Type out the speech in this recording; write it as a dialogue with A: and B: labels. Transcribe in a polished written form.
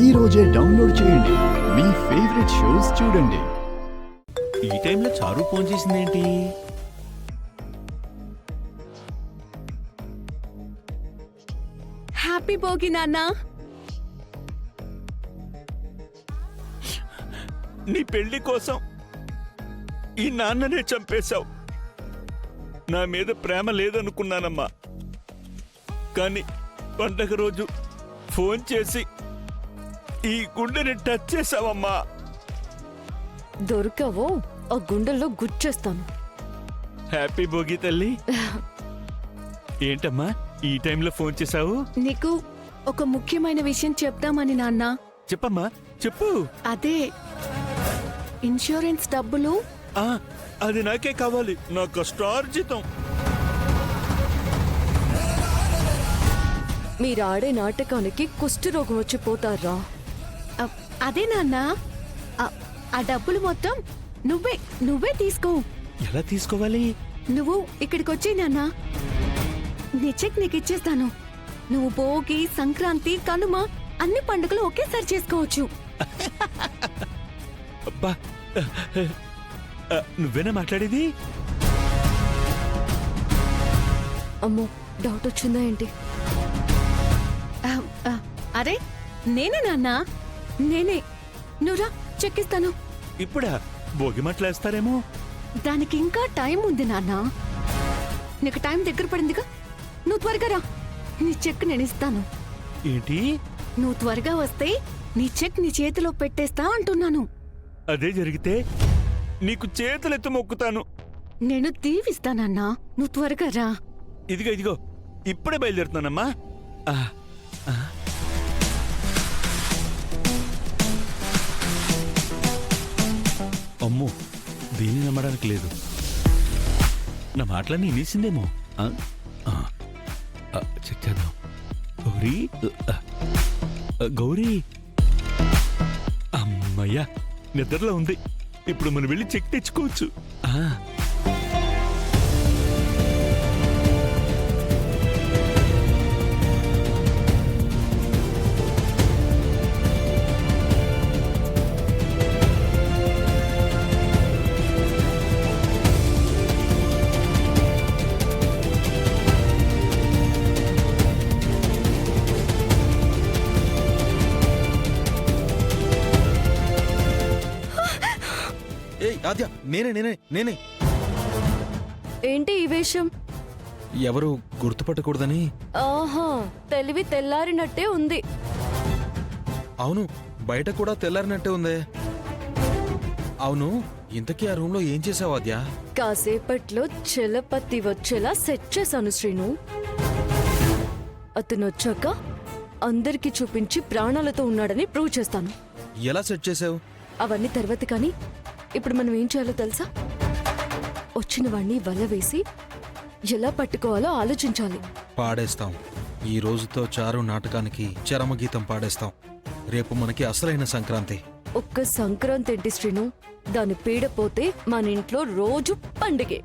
A: ఈ రోజే డౌన్లోడ్ చేయండి. మీ ఫేవరెట్ షోస్ చూడండి.
B: ఈ టైంలో చారు ఫోన్ చేసిందేంటి?
C: హ్యాపీ భోగి నాన్న.
B: నీ పెళ్లి కోసం ఈ నాన్ననే చంపేశావు. నా మీద ప్రేమ లేదనుకున్నానమ్మా, కానీ పండగ రోజు ఫోన్ చేసి ఈ గుండెని టచ్ చేశావమ్మా.
C: దొరకవో ఆ గుండెల్లో గుచ్చేస్తాను.
B: హ్యాపీ భోగి తల్లి. ఏంటమ్మా ఈ టైంలో ఫోన్ చేశావు?
C: నీకు ఒక ముఖ్యమైన విషయం చెప్తామని నాన్న.
B: చెప్పమ్మా, చెప్పు.
C: అదే ఇన్సూరెన్స్ డబ్బులు.
B: అది నాకే కావాలి, నా కష్టార్జితం.
C: మీరాడే నాటకానికి కుష్ఠరోగం వచ్చి పోతారా? అదే నాన్న, ఆ డబ్బులు మొత్తం నువ్వే తీసుకో.
B: ఎలా తీసుకోవాలి?
C: నువ్వు ఇక్కడికి వచ్చి నాన్న, నీ చెక్ నీకు ఇచ్చేస్తాను. నువ్వు భోగి, సంక్రాంతి, కనుమ అన్ని పండుగలు ఒకేసారి చేసుకోవచ్చు.
B: అబ్బా, నువ్వేనా మాట్లాడేది?
C: అమ్మో, డౌట్ వచ్చిందా ఏంటి? అరే నేనే నాన్న, నేనే. నువ్వురా, చెక్కిస్తాను.
B: ఇప్పుడా? భోగి మాట్లాడేస్తారేమో.
C: దానికి ఇంకా టైం ఉంది నాన్న. నీకు టైం దగ్గర పడిందిగా, నువ్వు త్వరగా రా. నీ చెక్ నేను ఇస్తాను.
B: ఏంటి?
C: నువ్వు త్వరగా వస్తే నీ చెక్ నీ చేతిలో పెట్టేస్తా అంటున్నాను.
B: అదే జరిగితే నీకు చేతులెత్తి మొక్కుతాను.
C: నేను దీవిస్తానన్నా, నువ్వు త్వరగా రా.
B: ఇదిగో ఇప్పుడే బయలుదేరుతున్నానమ్మా. అమ్మో, దీన్ని నమ్మడానికి లేదు. నా మాటలన్నీ వినేసిందేమో. చెక్ చేద్దాం. గౌరీ అమ్మయ్యా, నిద్రలో ఉంది. ఇప్పుడు మనం వెళ్ళి చెక్ తెచ్చుకోవచ్చు.
D: ఆద్య, నేనే.
C: ఏంటి ఈ వేషం?
D: ఎవరు గుర్తుపట్టకూడదని.
C: ఆహా, తెలివి తెల్లారినట్టే ఉంది.
D: అవును, బయట కూడా తెల్లారినట్టే ఉందే. అవును, ఇంతకీ ఆ రూమ్ లో ఏం చేసావు ఆద్య?
C: కాసేపట్లో చలపతి వచ్చేలా సెట్ చేశాను శ్రీను. అతను వచ్చాక అందరికీ చూపించి ప్రాణాలతో ఉన్నాడని ప్రూవ్ చేస్తాను.
D: ఎలా సెట్ చేసావు?
C: అవన్నీ తర్వాత, కానీ ఇప్పుడు మనం ఏం చేయాలో తెలుసా? వచ్చిన వాణ్ణి వల వేసి ఎలా పట్టుకోవాలో ఆలోచించాలి.
D: పాడేస్తాం. ఈ రోజుతో చారు నాటకానికి చరమగీతం పాడేస్తాం. రేపు మనకి అసలైన సంక్రాంతి.
C: ఒక్క సంక్రాంతి ఏంటి శ్రీను, దాని పీడ పోతే మన ఇంట్లో రోజు పండుగే.